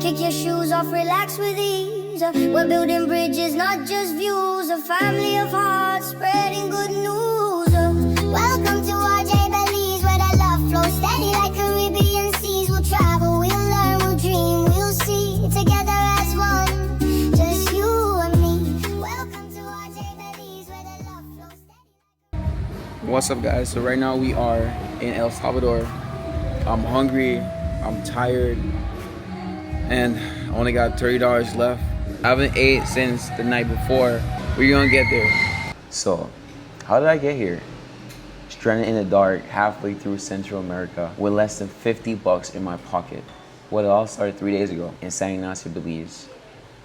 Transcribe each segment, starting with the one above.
Kick your shoes off, relax with ease. We're building bridges, not just views. A family of hearts, spreading good news. Welcome to RJ Belize, where the love flows steady like Caribbean seas. We'll travel, we'll learn, we'll dream, we'll see together as one, just you and me. Welcome to RJ Belize, where the love flows steady. What's up, guys? So right now we are in El Salvador. I'm hungry, I'm tired, and I only got $30 left. I haven't ate since the night before. We're gonna get there. So, how did I get here? Stranded in the dark halfway through Central America with less than 50 bucks in my pocket. Well, it all started 3 days ago in San Ignacio, Belize,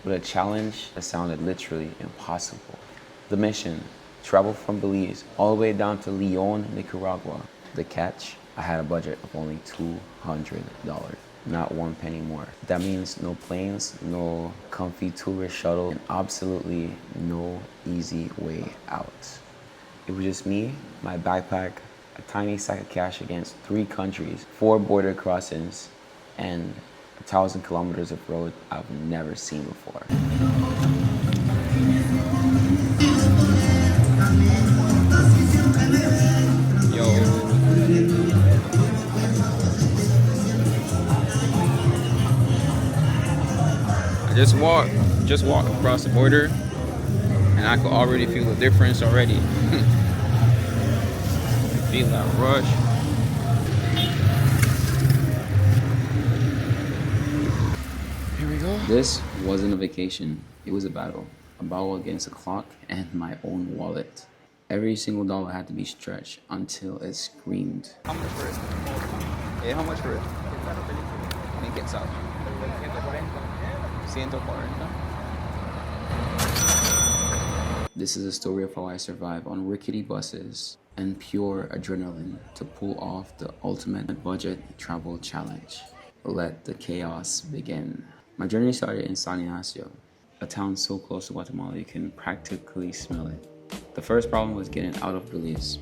with a challenge that sounded literally impossible. The mission: travel from Belize all the way down to Leon, Nicaragua. The catch: I had a budget of only $200, not one penny more. That means no planes, no comfy tourist shuttle, and absolutely no easy way out. It was just me, my backpack, a tiny sack of cash against 3 countries, 4 border crossings, and 1,000 kilometers of road I've never seen before. Just walk across the border, and I could already feel the difference already. Feel that rush. Here we go. This wasn't a vacation, it was a battle. A battle against the clock and my own wallet. Every single dollar had to be stretched until it screamed. How much for it? Hey, how much for it? I think it's out. 140. This is a story of how I survive on rickety buses and pure adrenaline to pull off the ultimate budget travel challenge. Let the chaos begin. My journey started in San Ignacio, a town so close to Guatemala you can practically smell it. The first problem was getting out of Belize.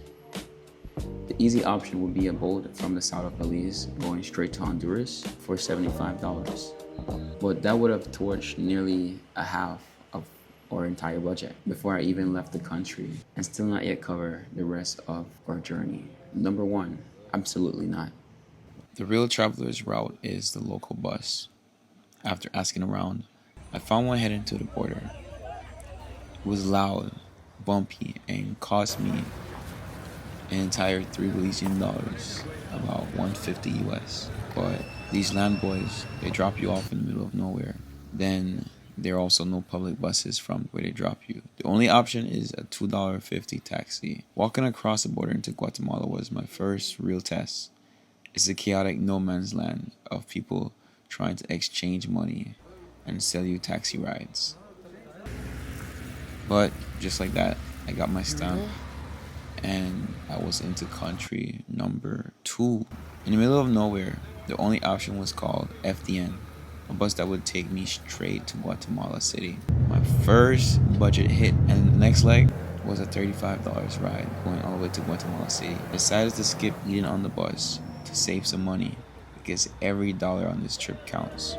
The easy option would be a boat from the south of Belize going straight to Honduras for $75. But that would have torched nearly a half of our entire budget before I even left the country, and still not yet cover the rest of our journey. Number 1, absolutely not. The real traveler's route is the local bus. After asking around, I found one heading to the border. It was loud, bumpy, and cost me an entire $3 Belizean dollars, about $150 US. But these land boys, they drop you off in the middle of nowhere. Then there are also no public buses from where they drop you. The only option is a $2.50 taxi. Walking across the border into Guatemala was my first real test. It's a chaotic no man's land of people trying to exchange money and sell you taxi rides. But just like that, I got my stamp, and I was into country number 2. In the middle of nowhere, the only option was called FDN, a bus that would take me straight to Guatemala City. My first budget hit, and the next leg was a $35 ride going all the way to Guatemala City. I decided to skip eating on the bus to save some money, because every dollar on this trip counts.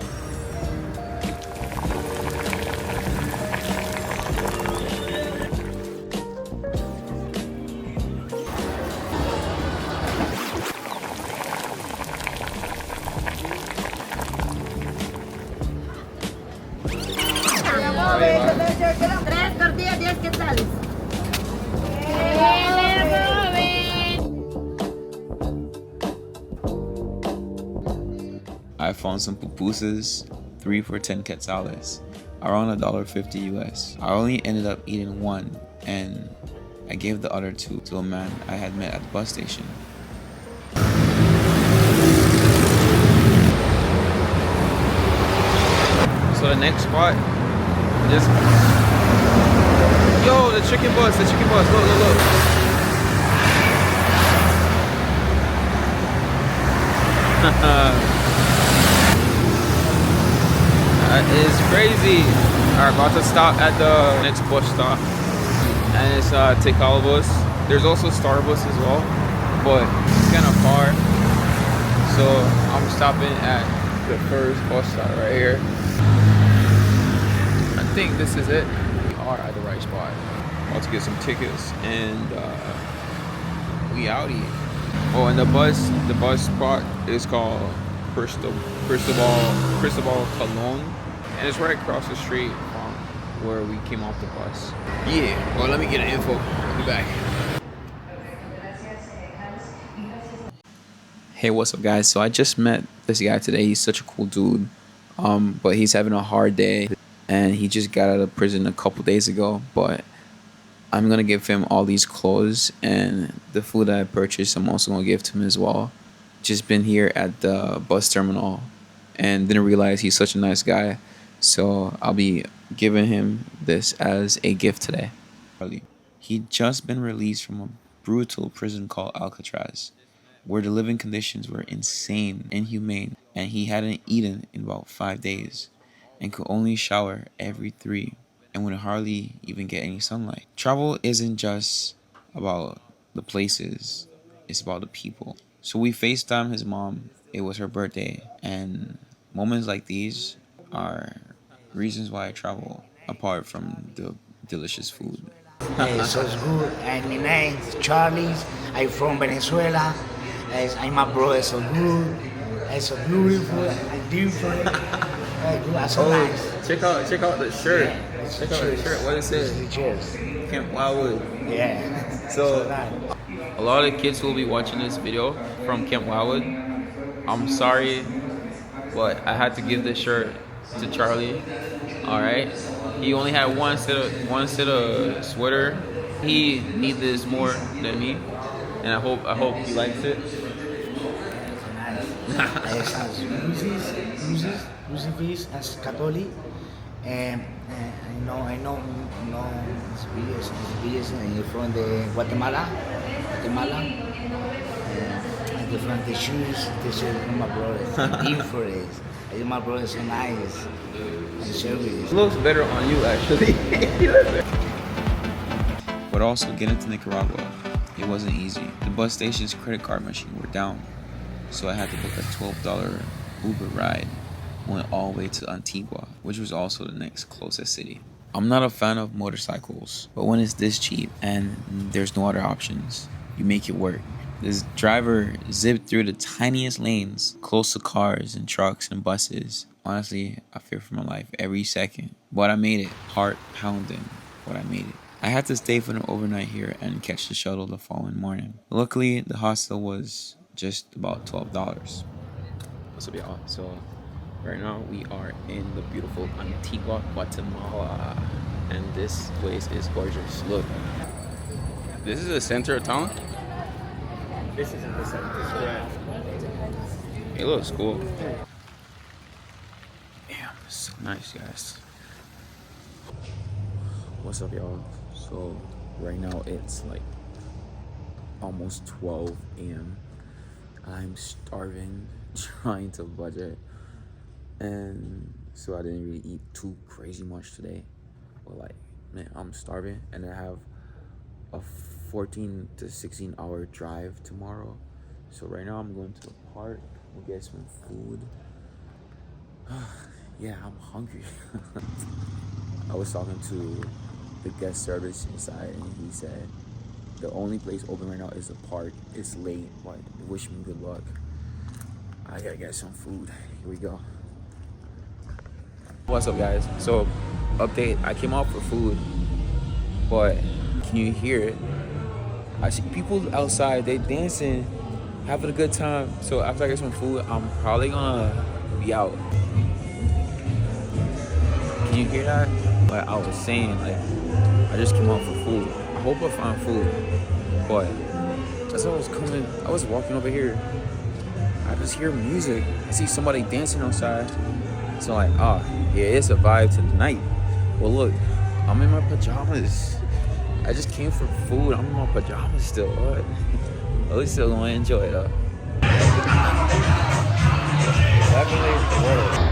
I found some pupusas, 3 for 10 quetzales, around $1.50 US. I only ended up eating 1, and I gave the other 2 to a man I had met at the bus station. So the next spot, just... Yo, the chicken bus, look. That is crazy. Alright, about to stop at the next bus stop, and it's Tikal bus. There's also Starbus as well, but it's kind of far, so I'm stopping at The first bus stop right here. I think this is it. We are at the right spot. About to get some tickets and we outie. Oh, and the bus spot is called Cristobal Colon, and it's right across the street from where we came off the bus. Yeah. Well, let me get an info. I'll be back. Hey, what's up, guys? So I just met this guy today. He's such a cool dude, but he's having a hard day, and he just got out of prison a couple days ago. But I'm gonna give him all these clothes and the food that I purchased. I'm also gonna give to him as well. Just been here at the bus terminal, and didn't realize he's such a nice guy. So I'll be giving him this as a gift today. He'd just been released from a brutal prison called Alcatraz, where the living conditions were insane, inhumane, and he hadn't eaten in about 5 days and could only shower every 3 and would hardly even get any sunlight. Travel isn't just about the places, it's about the people. So we FaceTimed his mom. It was her birthday, and moments like these are reasons why I travel, apart from the delicious food. So it's good. And my name is Charlie. I'm from Venezuela. And my brother is so good. It's so beautiful and different. That's so nice. Check out the shirt. Yeah, Check out the shirt. What it says? Cheers. Camp Wildwood. Yeah. So a lot of kids who will be watching this video from Camp Wildwood, I'm sorry, but I had to give this shirt to Charlie. All right, he only had one set of sweater. He needs this more than me, and I hope he likes it. Lucifer as Catholic, and I know it's videos from the Guatemala, and different the shoes from my brother, different. My brother is so nice and service. It looks better on you, actually. But also getting to Nicaragua, it wasn't easy. The bus station's credit card machine were down, so I had to book a $12 Uber ride. Went all the way to Antigua, which was also the next closest city. I'm not a fan of motorcycles, but when it's this cheap and there's no other options, you make it work. This driver zipped through the tiniest lanes, close to cars and trucks and buses. Honestly, I fear for my life every second. But I made it, heart pounding, but I made it. I had to stay for the overnight here and catch the shuttle the following morning. Luckily, the hostel was just about $12. What's up, y'all? So right now we are in the beautiful Antigua, Guatemala, and this place is gorgeous. Look, this is the center of town. This is in the center. It looks cool. Damn, it's so nice, guys. What's up, y'all? So right now it's like almost 12 a.m. I'm starving, trying to budget, and so I didn't really eat too crazy much today. But like, man, I'm starving, and I have a 14 to 16 hour drive tomorrow. So right now I'm going to the park. We'll get some food. Yeah, I'm hungry. I was talking to the guest service inside, and he said the only place open right now is the park. It's late, but wish me good luck. I gotta get some food. Here we go. What's up, guys? So, update, I came out for food, but can you hear it? I see people outside, they dancing, having a good time. So after I get some food, I'm probably gonna be out. Can you hear that? Like I was saying, like I just came out for food. I hope I find food. But as I was coming, I was walking over here, I just hear music. I see somebody dancing outside. So like, yeah, it's a vibe tonight. Well, look, I'm in my pajamas. I just came for food. I'm in my pajamas still. What? At least still gonna enjoy it though. Definitely water.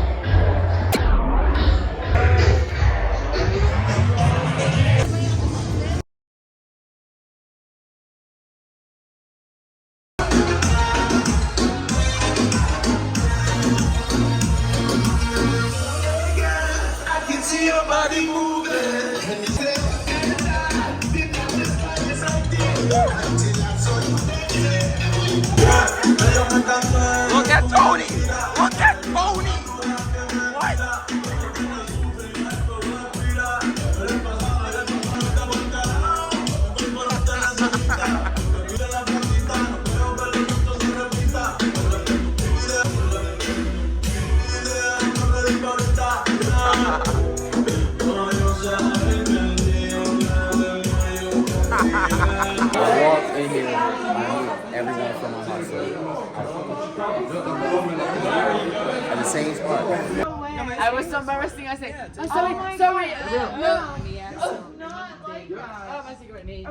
Look at Tony! Look at Tony! What? I walked in here, I knew everyone from my hostel. At the same spot. I was so embarrassing. I said, oh, sorry, sorry. No. Oh, my secret name.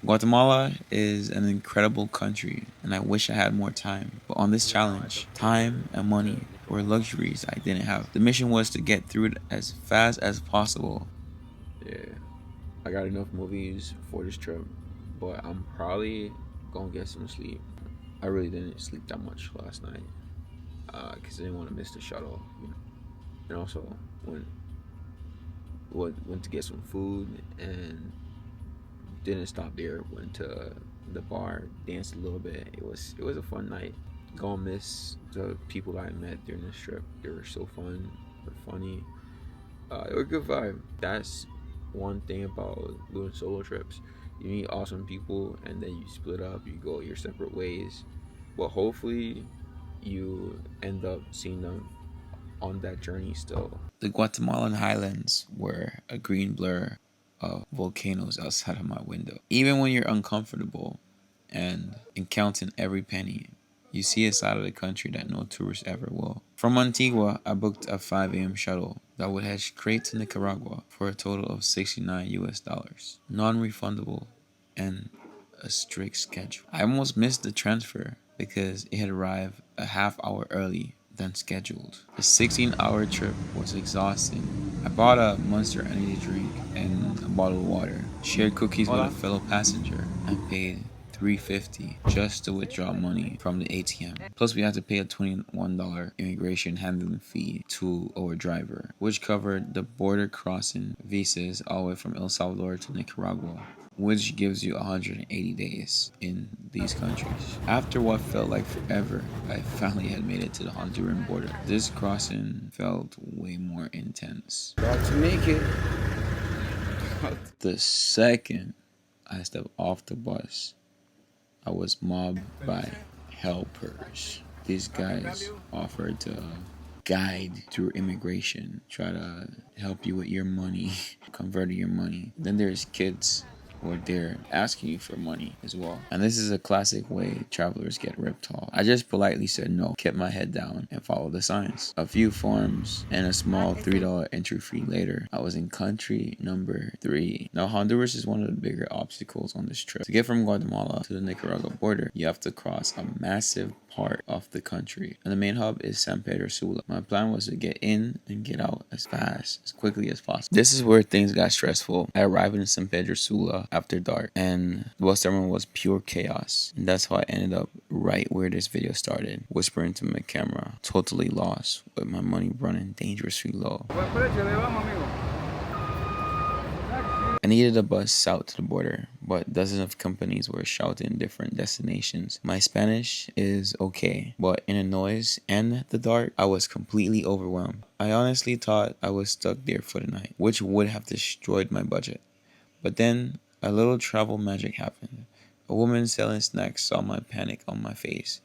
Guatemala is an incredible country, and I wish I had more time. But on this challenge, time and money were luxuries I didn't have. The mission was to get through it as fast as possible. Yeah, I got enough movies for this trip, but I'm probably gonna get some sleep. I really didn't sleep that much last night because I didn't want to miss the shuttle. You know? And also went to get some food and didn't stop there. Went to the bar, danced a little bit. It was a fun night. Gonna miss the people I met during this trip. They were so fun, they were funny. It was a good vibe. That's one thing about doing solo trips. You meet awesome people and then you split up, you go your separate ways. But hopefully you end up seeing them on that journey still. The Guatemalan highlands were a green blur of volcanoes outside of my window. Even when you're uncomfortable and counting every penny, you see a side of the country that no tourist ever will. From Antigua, I booked a 5 a.m. shuttle that would head straight to Nicaragua for a total of $69 US, non-refundable, and a strict schedule. I almost missed the transfer because it had arrived a half hour early than scheduled. The 16-hour trip was exhausting. I bought a Monster energy drink and a bottle of water, shared cookies with a fellow passenger, and paid $3.50 just to withdraw money from the ATM. Plus, we had to pay a $21 immigration handling fee to our driver, which covered the border crossing visas all the way from El Salvador to Nicaragua, which gives you 180 days in these countries. After what felt like forever, I finally had made it to the Honduran border. This crossing felt way more intense. About to make it. The second I stepped off the bus, I was mobbed by helpers. These guys offered to guide through immigration, try to help you with your money, convert your money. Then there's kids who are there asking you for money as well. And this is a classic way travelers get ripped off. I just politely said no, kept my head down, and followed the signs. A few forms and a small $3 entry fee later, I was in country number 3. Now, Honduras is one of the bigger obstacles on this trip. To get from Guatemala to the Nicaragua border, you have to cross a massive part of the country, and the main hub is San Pedro Sula. My plan was to get in and get out as quickly as possible. This is where things got stressful. I arrived in San Pedro Sula after dark, and the bus terminal was pure chaos. And that's how I ended up right where this video started, whispering to my camera, totally lost, with my money running dangerously low. I needed a bus south to the border, but dozens of companies were shouting different destinations. My Spanish is okay, but in the noise and the dark, I was completely overwhelmed. I honestly thought I was stuck there for the night, which would have destroyed my budget. But then a little travel magic happened. A woman selling snacks saw my panic on my face.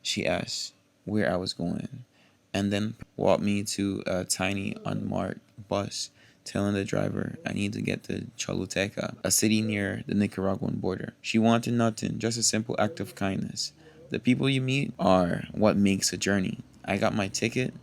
She asked where I was going, and then walked me to a tiny unmarked bus, telling the driver I need to get to Choluteca, a city near the Nicaraguan border. She wanted nothing, just a simple act of kindness. The people you meet are what makes a journey. I got my ticket,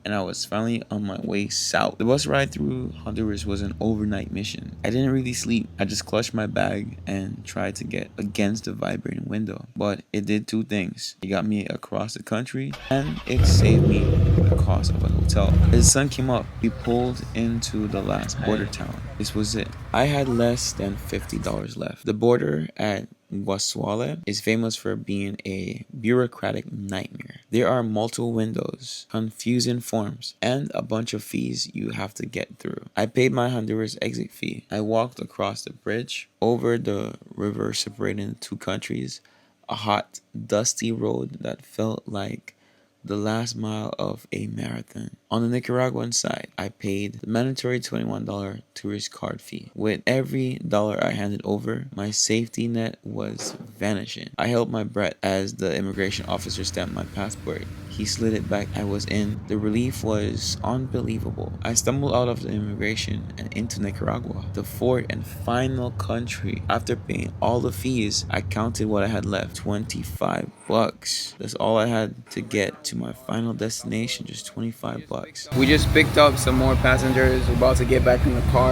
and I was finally on my way south. The bus ride through Honduras was an overnight mission. I didn't really sleep. I just clutched my bag and tried to get against the vibrating window. But it did two things. It got me across the country, and it saved me the cost of a hotel. As the sun came up, we pulled into the last border town. This was it. I had less than $50 left. The border at Guasuale is famous for being a bureaucratic nightmare. There are multiple windows, confusing forms, and a bunch of fees you have to get through. I paid my Honduras exit fee. I walked across the bridge, over the river separating two countries, a hot, dusty road that felt like the last mile of a marathon. On the Nicaraguan side, I paid the mandatory $21 tourist card fee. With every dollar I handed over, my safety net was vanishing. I held my breath as the immigration officer stamped my passport. He slid it back. I was in. The relief was unbelievable. I stumbled out of the immigration and into Nicaragua, the fourth and final country. After paying all the fees, I counted what I had left. 25 bucks. That's all I had to get to my final destination, just 25 bucks. We just picked up some more passengers. We're about to get back in the car.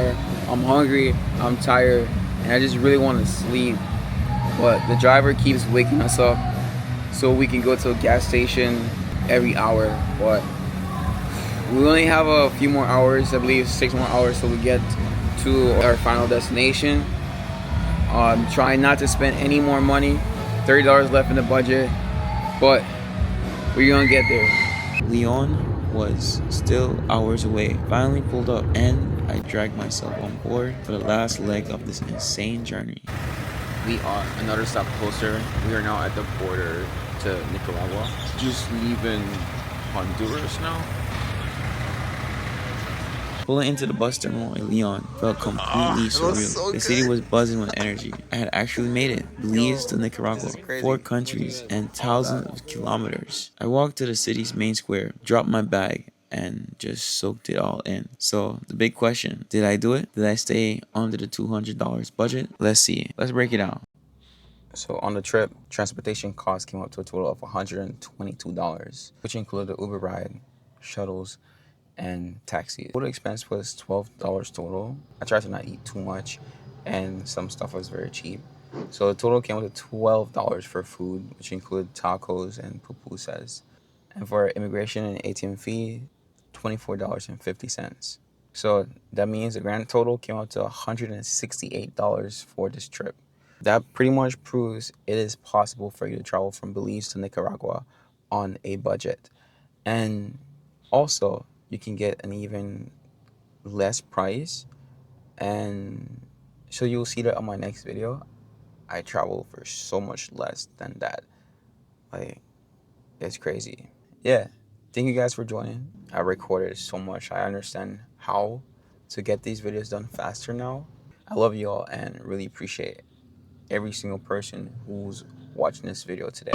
I'm hungry, I'm tired, and I just really want to sleep. But the driver keeps waking us up so we can go to a gas station every hour. But we only have a few more hours, I believe 6 more hours till we get to our final destination. Trying not to spend any more money. $30 left in the budget, but we're gonna get there. Leon was still hours away. Finally pulled up, and I dragged myself on board for the last leg of this insane journey. We are another stop closer. We are now at the border to Nicaragua. Just leaving Honduras now? Pulling into the bus terminal in Leon felt completely surreal. The city was buzzing with energy. I had actually made it. Belize to Nicaragua, 4 countries and thousands of kilometers. I walked to the city's main square, dropped my bag, and just soaked it all in. So the big question, did I do it? Did I stay under the $200 budget? Let's see. Let's break it down. So on the trip, transportation costs came up to a total of $122, which included the Uber ride, shuttles, and taxis. Total expense was $12 total. I tried to not eat too much, and some stuff was very cheap. So the total came with $12 for food, which included tacos and pupusas. And for immigration and ATM fee, $24.50. So that means the grand total came out to $168 for this trip. That pretty much proves it is possible for you to travel from Belize to Nicaragua on a budget. And also, you can get an even less price. And so you'll see that on my next video. I travel for so much less than that. Like, it's crazy. Yeah, thank you guys for joining. I recorded so much. I understand how to get these videos done faster now. I love you all and really appreciate every single person who's watching this video today.